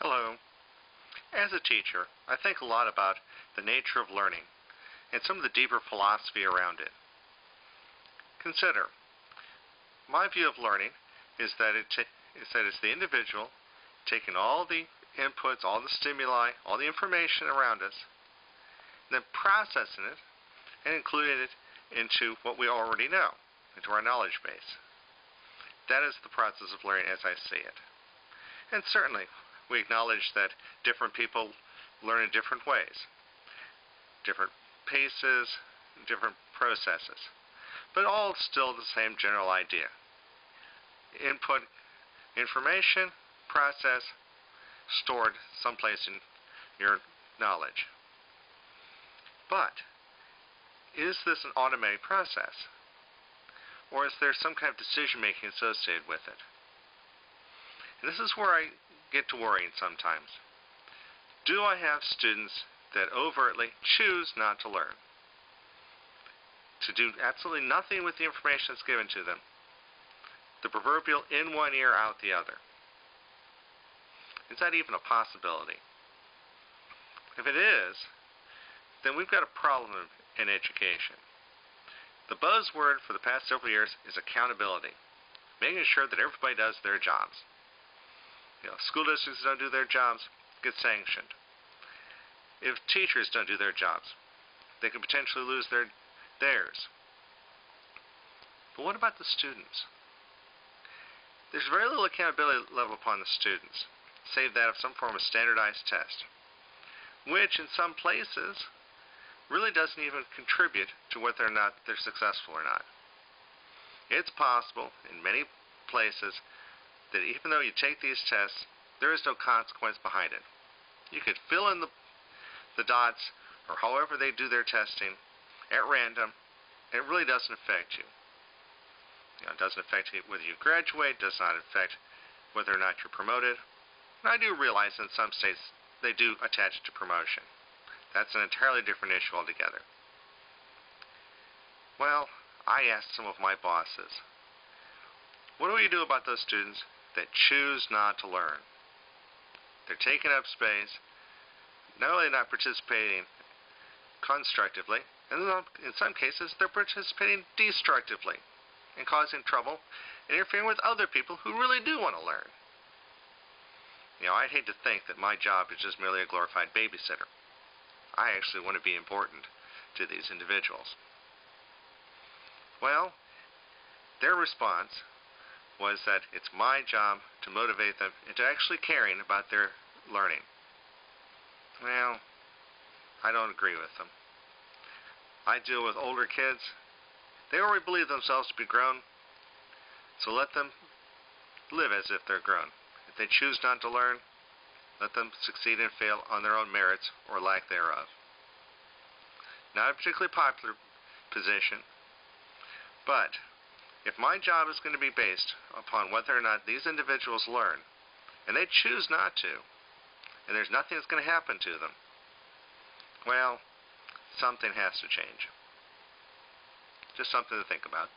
Hello. As a teacher, I think a lot about the nature of learning and some of the deeper philosophy around it. Consider, my view of learning is that it's the individual taking all the inputs, all the stimuli, all the information around us, and then processing it and including it into what we already know, into our knowledge base. That is the process of learning as I see it. And certainly, we acknowledge that different people learn in different ways, different paces, different processes, but all still the same general idea. Input information, process, stored someplace in your knowledge. But is this an automatic process? Or is there some kind of decision-making associated with it? And this is where I get to worrying sometimes. Do I have students that overtly choose not to learn? To do absolutely nothing with the information that's given to them? The proverbial in one ear, out the other. Is that even a possibility? If it is, then we've got a problem in education. The buzzword for the past several years is accountability, making sure that everybody does their jobs. School districts don't do their jobs, get sanctioned. If teachers don't do their jobs, they could potentially lose theirs. But what about the students? There's very little accountability level upon the students, save that of some form of standardized test, which in some places really doesn't even contribute to whether or not they're successful or not. It's possible in many places that even though you take these tests, there is no consequence behind it. You could fill in the dots, or however they do their testing, at random, and it really doesn't affect you. It doesn't affect whether you graduate, does not affect whether or not you're promoted. And I do realize in some states they do attach it to promotion. That's an entirely different issue altogether. Well, I asked some of my bosses, what do we do about those students that choose not to learn? They're taking up space, not only not participating constructively, and in some cases they're participating destructively and causing trouble, interfering with other people who really do want to learn. I'd hate to think that my job is just merely a glorified babysitter. I actually want to be important to these individuals. Well, their response was that it's my job to motivate them into actually caring about their learning. Well, I don't agree with them. I deal with older kids. They already believe themselves to be grown, so let them live as if they're grown. If they choose not to learn, let them succeed and fail on their own merits or lack thereof. Not a particularly popular position, but if my job is going to be based upon whether or not these individuals learn, and they choose not to, and there's nothing that's going to happen to them, well, something has to change. Just something to think about.